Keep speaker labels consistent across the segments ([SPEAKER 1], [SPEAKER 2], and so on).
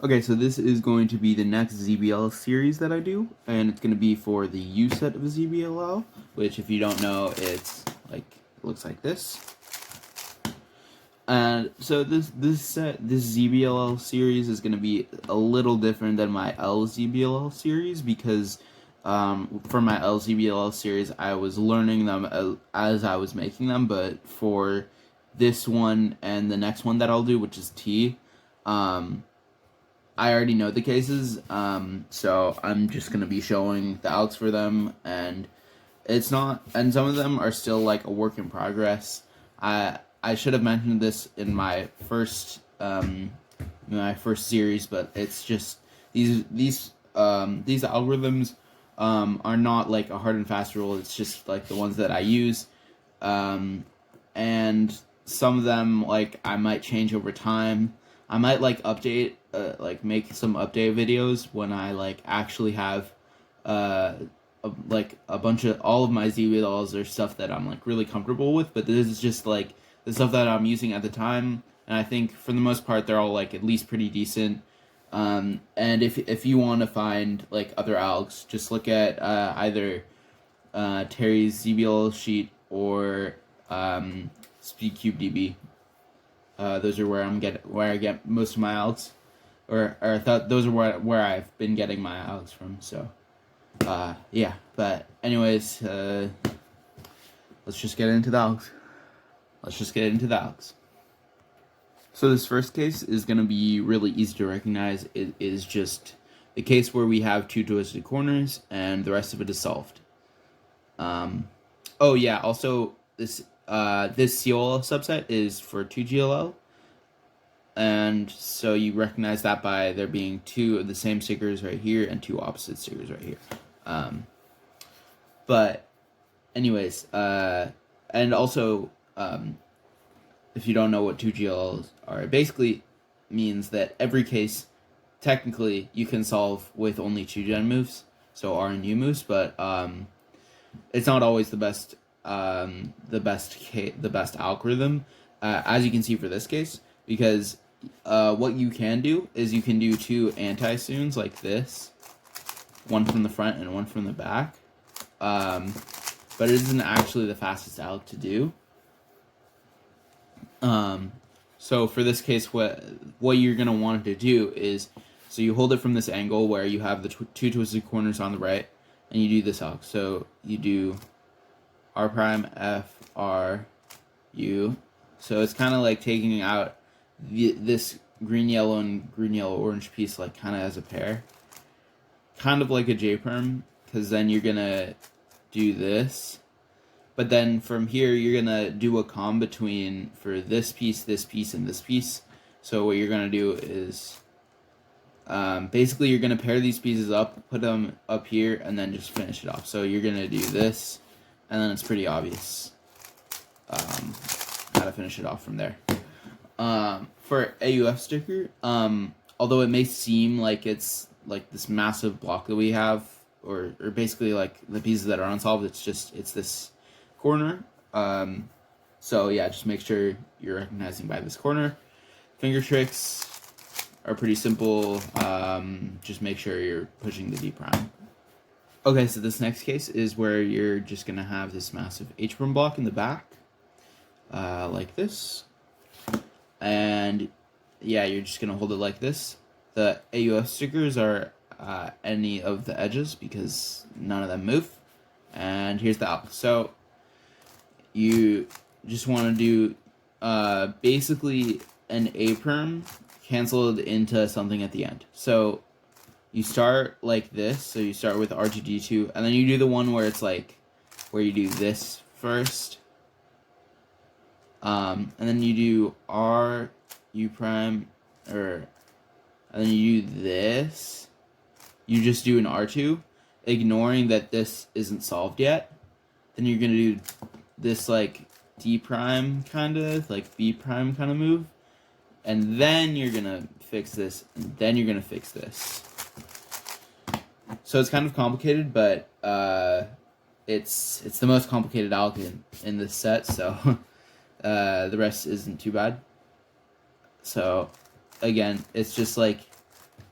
[SPEAKER 1] Okay, so this is going to be the next ZBL series that I do, and it's going to be for the U set of ZBLL, which, if you don't know, it's like, it looks like this. And so this ZBLL series is going to be a little different than my LZBLL series because for my LZBLL series I was learning them as I was making them, but for this one and the next one that I'll do, which is T, I already know the cases, so I'm just gonna be showing the algs for them, and it's not, and some of them are still like a work in progress. I should have mentioned this in my first series, but it's just these algorithms are not like a hard and fast rule. It's just like the ones that I use, and some of them like I might change over time. I might like update, like make some update videos when I like actually have like a bunch of all of my ZBLs or stuff that I'm like really comfortable with. But this is just like the stuff that I'm using at the time, and I think for the most part they're all like at least pretty decent. And if you want to find like other algs, just look at either Terry's ZBL sheet or SpeedCubeDB. Those are where I get most of my algs, or I thought those are where I've been getting my algs from. So, yeah. But anyways, let's just get into the algs. So this first case is going to be really easy to recognize. It is just the case where we have two twisted corners and the rest of it is solved. Oh yeah, also this COL subset is for 2GLL, and so you recognize that by there being two of the same stickers right here and two opposite stickers right here. But anyways, and also if you don't know what 2GLLs are, it basically means that every case, technically, you can solve with only 2gen moves, so R and U moves, but it's not always the best algorithm, as you can see for this case, because what you can do is you can do two anti-soons like this, one from the front and one from the back, but it isn't actually the fastest alg to do. So for this case, what you're going to want to do is, so you hold it from this angle where you have the two twisted corners on the right, and you do this alg. So you do R prime, F, R, U. So it's kind of like taking out this green, yellow, and green, yellow, orange piece like kind of as a pair. Kind of like a J perm, because then you're going to do this. But then from here, you're going to do a comm between for this piece, and this piece. So what you're going to do is basically you're going to pair these pieces up, put them up here, and then just finish it off. So you're going to do this, and then it's pretty obvious how to finish it off from there. For AUF sticker, although it may seem like it's like this massive block that we have, or basically like the pieces that are unsolved, it's this corner. So yeah, just make sure you're recognizing by this corner. Finger tricks are pretty simple. Just make sure you're pushing the D prime. Okay, so this next case is where you're just gonna have this massive H perm block in the back, like this, and yeah, you're just gonna hold it like this. The AUF stickers are any of the edges because none of them move. And here's the alg. So you just want to do basically an A perm canceled into something at the end. So you start like this. So you start with R2D2, and then you do the one where it's like where you do this first, and then you do R U prime, and then you do this. You just do an R2, ignoring that this isn't solved yet. Then you're gonna do this like D prime kind of, like B prime kind of move, and then you're gonna fix this, and then you're gonna fix this. So it's kind of complicated, but it's the most complicated alg in this set, so the rest isn't too bad. So again, it's just like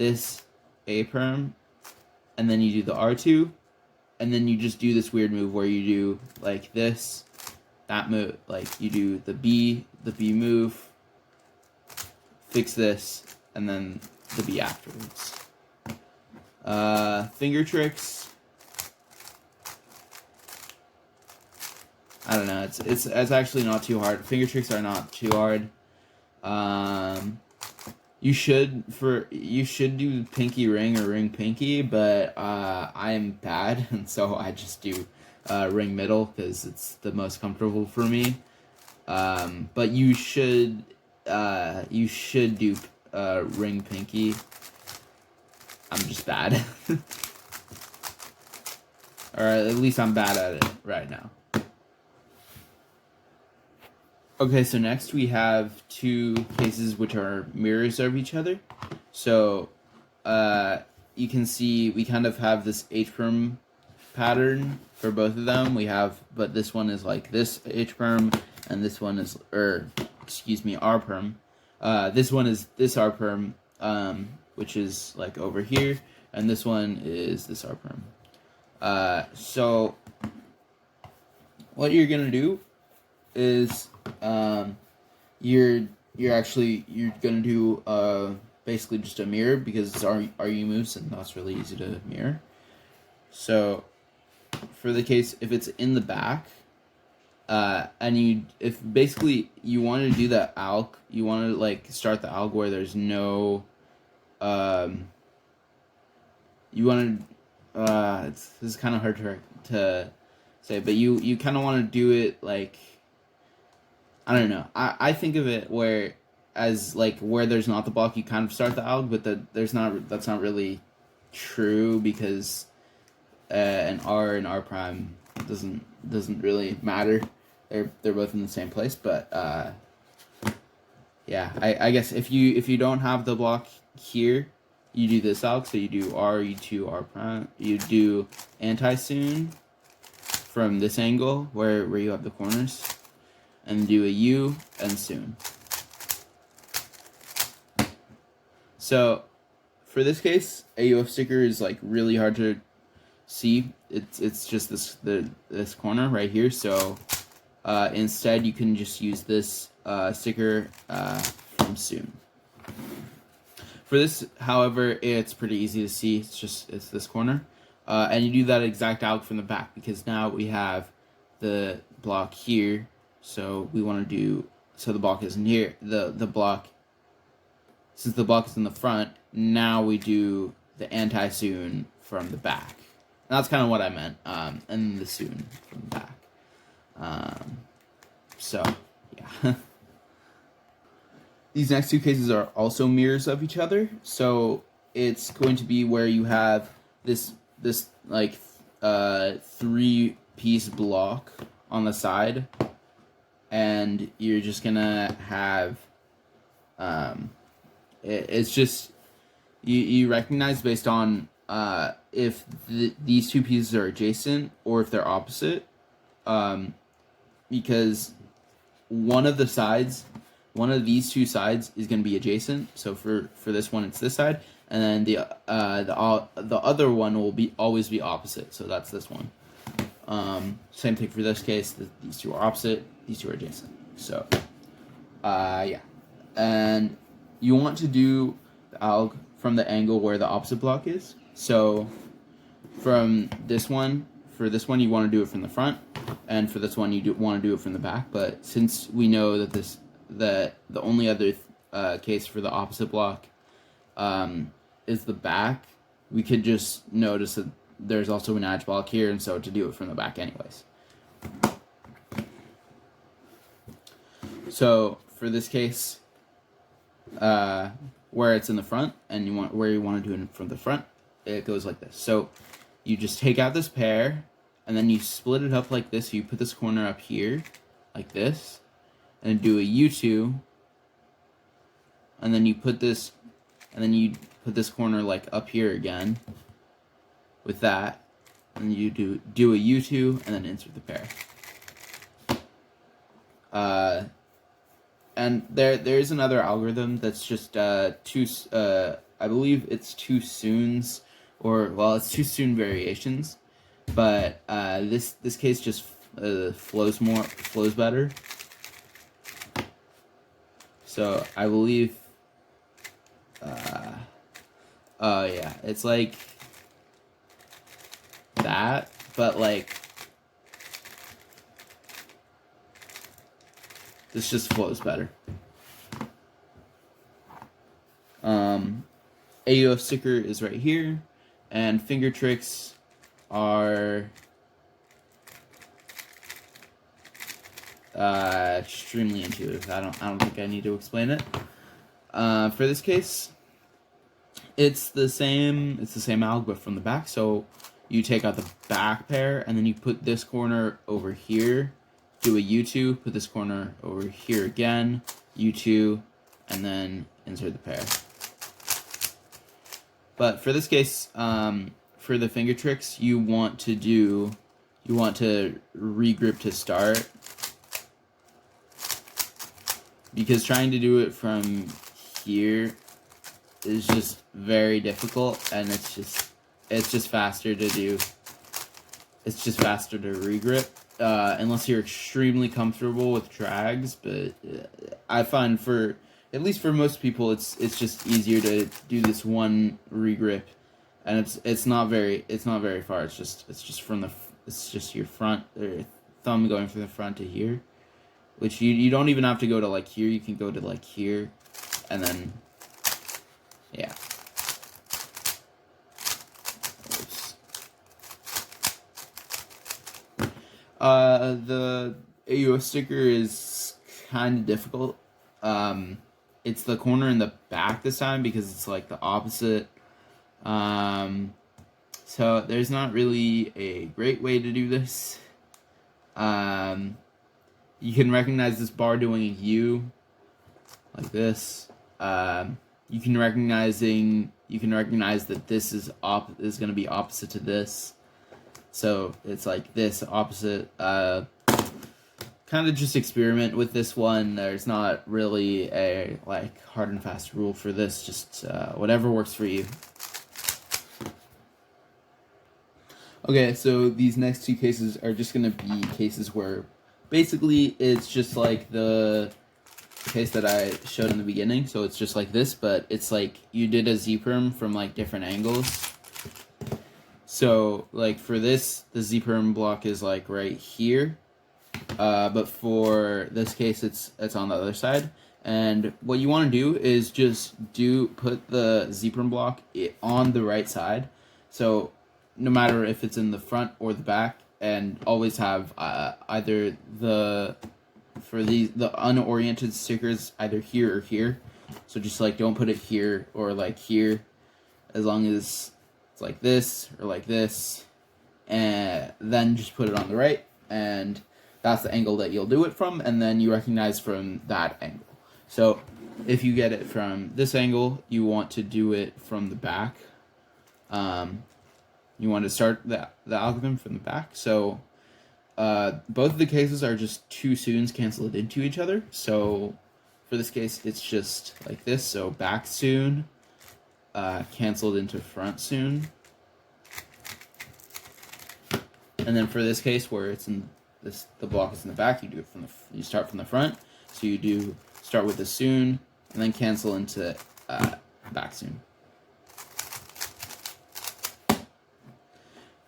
[SPEAKER 1] this A perm, and then you do the R2, and then you just do this weird move where you do like this, that move, like you do the B move, fix this, and then the B afterwards. Finger tricks. I don't know. It's actually not too hard. Finger tricks are not too hard. You should do pinky ring or ring pinky, but I am bad, and so I just do ring middle because it's the most comfortable for me. But you should do ring pinky. I'm just bad. Or at least I'm bad at it right now. Okay, so next we have two cases which are mirrors of each other. So you can see we kind of have this H-perm pattern for both of them. But this one is like this H-perm, and this one is, R-perm. This one is this R-perm, which is like over here, and this one is this R-perm. So what you're gonna do is you're gonna do basically just a mirror, because it's RU moves and that's really easy to mirror. So for the case, if it's in the back, and if basically you want to do the alg, you want to like start the alg where there's no you want to this is kind of hard to say, but you kind of want to do it like, I don't know. I think of it where there's not the block, you kind of start the alg, but that's not really true, because an R and R prime doesn't really matter. They're both in the same place, but yeah. I guess if you don't have the block here, you do this alg. So you do R, you do R prime, you do anti-soon from this angle where you have the corners, and do a U and soon. So for this case, a UF sticker is like really hard to see. It's just this corner right here. So instead you can just use this sticker from soon. For this, however, it's pretty easy to see. It's this corner, and you do that exact alg from the back, because now we have the block here. So we want to do, so the block is near the block. Since the block is in the front, now we do the anti-soon from the back. And that's kind of what I meant. And the soon from the back. So yeah. These next two cases are also mirrors of each other. So it's going to be where you have this like 3-piece block on the side, and you're just gonna have it's just you recognize based on if these two pieces are adjacent or if they're opposite, because one of these two sides is going to be adjacent. So for this one, it's this side, and then the other one will always be opposite. So that's this one. Same thing for this case. These two are opposite. These two are adjacent. So yeah, and you want to do the alg from the angle where the opposite block is. So from this one, for this one, you want to do it from the front, and for this one, you want to do it from the back. But since we know that the only other case for the opposite block is the back, we could just notice that there's also an edge block here, and so to do it from the back anyways. So for this case, where it's in the front and where you want to do it from the front, it goes like this. So you just take out this pair, and then you split it up like this. So you put this corner up here like this, and do a U2, and then you put this corner like up here again with that, and you do a U2 and then insert the pair. And there's another algorithm that's just two I believe it's two soons, or well, it's two soon variations, but this case just flows better. So I believe, oh yeah, it's like that, but like this just flows better. AUF sticker is right here, and finger tricks are extremely intuitive. I don't think I need to explain it. For this case, it's the same alg but from the back. So you take out the back pair, and then you put this corner over here, do a U2, put this corner over here again, U2, and then insert the pair. But for this case, for the finger tricks, you want to regrip to start, because trying to do it from here is just very difficult, and it's just faster to do. It's just faster to regrip, unless you're extremely comfortable with drags. But I find at least for most people, it's just easier to do this one regrip, and it's not very far. It's just your front or thumb going from the front to here, which you don't even have to go to like here. You can go to like here, and then yeah. Oops. The AUF sticker is kind of difficult. It's the corner in the back this time because it's like the opposite. So there's not really a great way to do this. You can recognize this bar doing a U like this. You can recognize that this is going to be opposite to this. So it's like this opposite. Kind of just experiment with this one. There's not really a like hard and fast rule for this. Just whatever works for you. Okay, so these next two cases are just going to be cases where basically it's just like the case that I showed in the beginning. So it's just like this, but it's like you did a Z-perm from like different angles. So like for this, the Z-perm block is like right here. But for this case, it's on the other side. And what you want to do is just put the Z-perm block on the right side. So no matter if it's in the front or the back, and always have either the unoriented stickers either here or here. So just like don't put it here or like here, as long as it's like this or like this, and then just put it on the right, and that's the angle that you'll do it from, and then you recognize from that angle. So if you get it from this angle, you want to do it from the back. You want to start the algorithm from the back. So both of the cases are just two soons canceled into each other. So for this case, it's just like this. So back soon canceled into front soon. And then for this case where it's in this, the block is in the back, you start from the front. So you start with the soon and then cancel into back soon.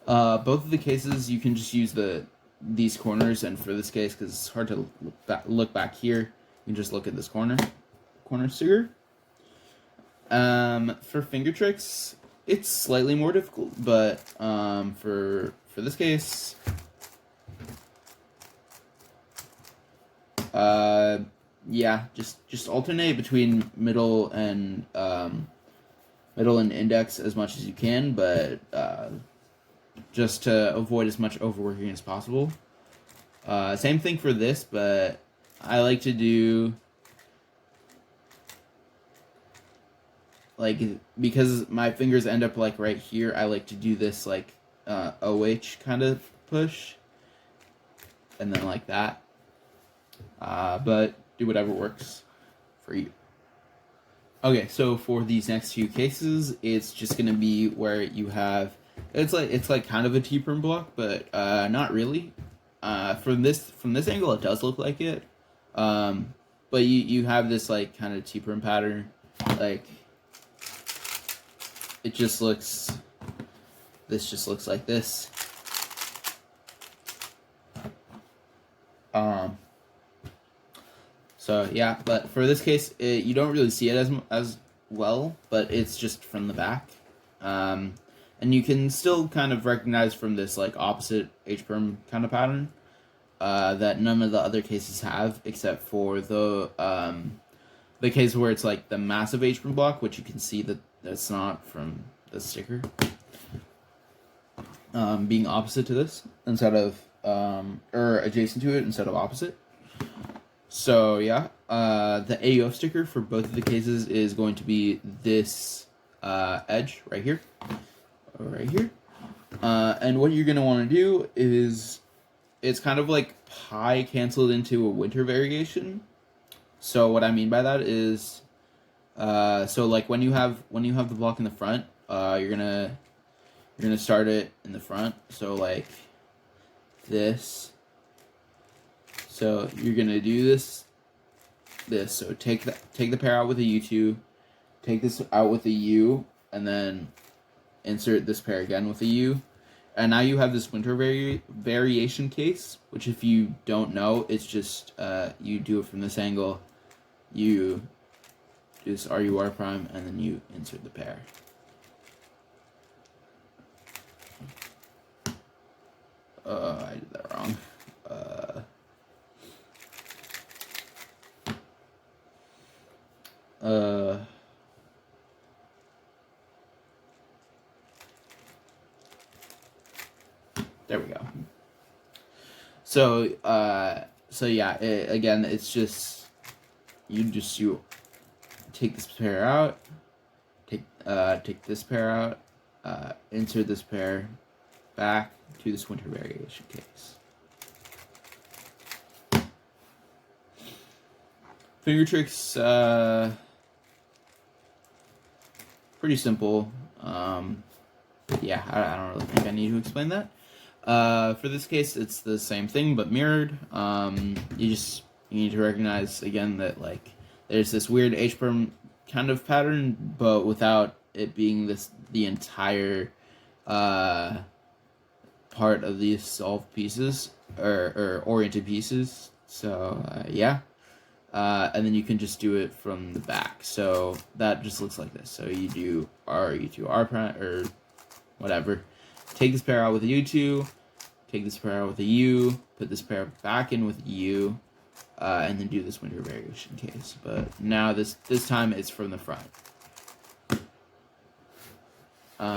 [SPEAKER 1] Both of the cases you can just use these corners, and for this case, because it's hard to look back here, you can just look at this corner sticker. For finger tricks, it's slightly more difficult, but for this case, yeah, just alternate between middle and index as much as you can, but just to avoid as much overworking as possible. Same thing for this, but I like to do, like, because my fingers end up like right here, I like to do this like OH kind of push, and then like that. But do whatever works for you. Okay, so for these next few cases, it's just gonna be where you have it's like kind of a T-perm block, but not really. From this angle, it does look like it. But you have this like kind of T-perm pattern, like it just looks. This just looks like this. So yeah, but for this case, you don't really see it as well, but it's just from the back, and you can still kind of recognize from this like opposite H-perm kind of pattern that none of the other cases have, except for the case where it's like the massive H-perm block, which you can see that that's not from the sticker, being opposite to this instead of or adjacent to it instead of opposite. So yeah, the AUF sticker for both of the cases is going to be this edge right here, and what you're gonna want to do is, it's kind of like pi canceled into a winter variation. So what I mean by that is, so like when you have the block in the front, you're gonna start it in the front. So like this. So you're gonna do this. So take the pair out with a U2, take this out with a U, and then insert this pair again with a U, and now you have this winter variation case. Which, if you don't know, it's just you do it from this angle. You do this RUR prime, and then you insert the pair. I did that wrong. There we go. So yeah, again, it's just you take this pair out, take this pair out, insert this pair back to this winter variation case. Finger tricks, pretty simple. Yeah, I don't really think I need to explain that. For this case, it's the same thing but mirrored. You need to recognize again that like there's this weird H-perm kind of pattern, but without it being the entire part of these solved pieces or oriented pieces. So yeah. And then you can just do it from the back. So that just looks like this. So you do U2 R prime or whatever. Take this pair out with a U2, take this pair out with a U, put this pair back in with a U, and then do this winter variation case. But now this time it's from the front. What?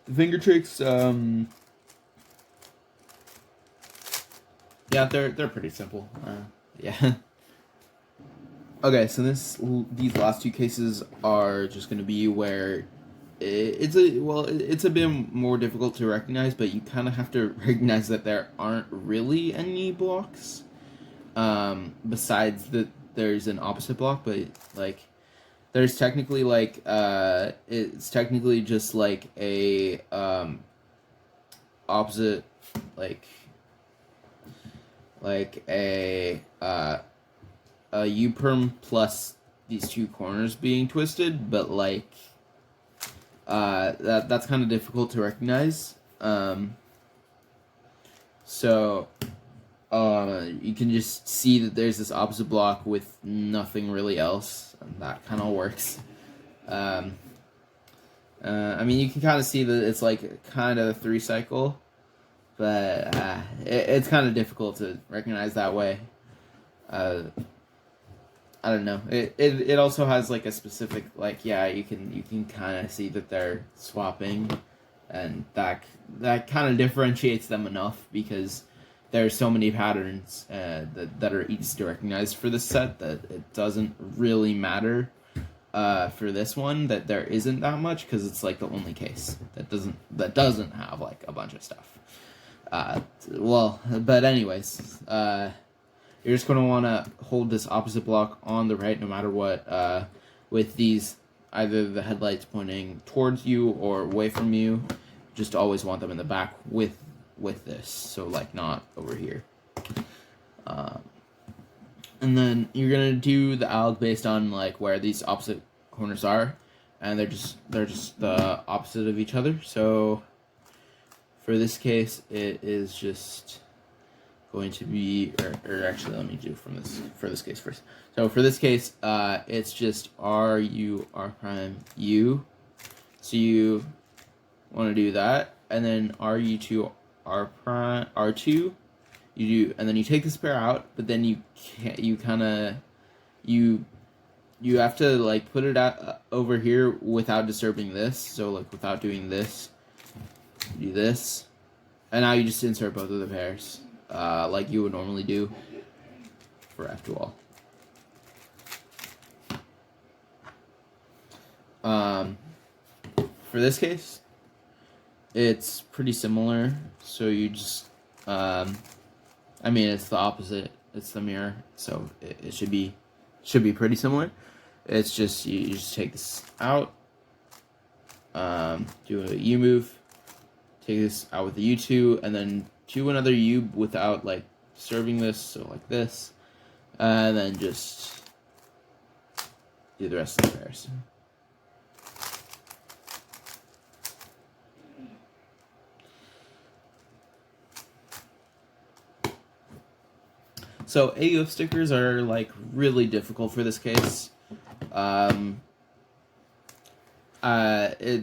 [SPEAKER 1] The finger tricks, yeah, they're pretty simple. Yeah. Okay, so these last two cases are just going to be where it's a bit more difficult to recognize, but you kind of have to recognize that there aren't really any blocks, besides that there's an opposite block, but like there's technically like it's technically just like a opposite like a U-perm plus these two corners being twisted, but like that's kind of difficult to recognize. So you can just see that there's this opposite block with nothing really else, and that kind of works. I mean, you can kind of see that it's like kind of a 3-cycle, but it's kind of difficult to recognize that way. I don't know. It also has like a specific like, yeah, you can kind of see that they're swapping, and that kind of differentiates them enough because there are so many patterns that are easy to recognize for this set that it doesn't really matter for this one that there isn't that much, because it's like the only case that doesn't have like a bunch of stuff. Well, but anyways, you're just gonna want to hold this opposite block on the right no matter what, with these, either the headlights pointing towards you or away from you. Just always want them in the back with this, so like not over here. And then you're gonna do the alg based on like where these opposite corners are, and they're just the opposite of each other. So for this case, it is just going to be, or actually, let me do for this case first. So for this case, it's just R U R prime U. So you want to do that, and then RU2 R prime R2. You do, and then you take this pair out, but then you have to like put it out over here without disturbing this. So like without doing this, do this, and now you just insert both of the pairs, like you would normally do for F2all. For this case, it's pretty similar. So you just, I mean, it's the opposite. It's the mirror, so it should be pretty similar. It's just you just take this out, do a U move, take this out with the U2, and then do another U without like disturbing this. So like this, and then just do the rest of the pairs. So AUF stickers are like really difficult for this case. The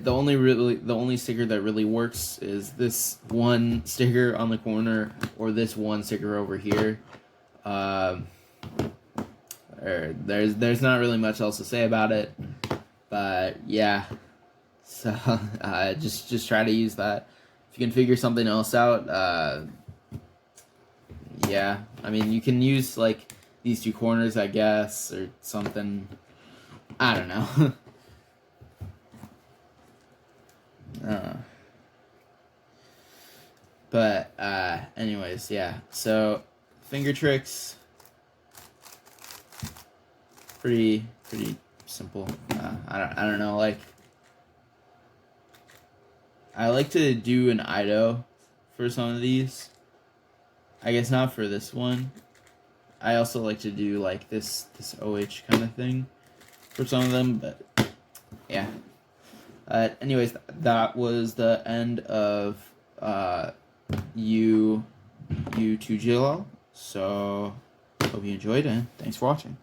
[SPEAKER 1] only sticker that really works is this one sticker on the corner or this one sticker over here. There's not really much else to say about it, but yeah. So just try to use that. If you can figure something else out, yeah, I mean, you can use, like, these two corners, I guess, or something. I don't know. But, anyways, yeah. So, finger tricks. Pretty simple. I don't know, like, I like to do an Ido for some of these. I guess not for this one. I also like to do like this OH kind of thing for some of them, but yeah. Anyways, that was the end of U2GLL. So hope you enjoyed, and thanks for watching.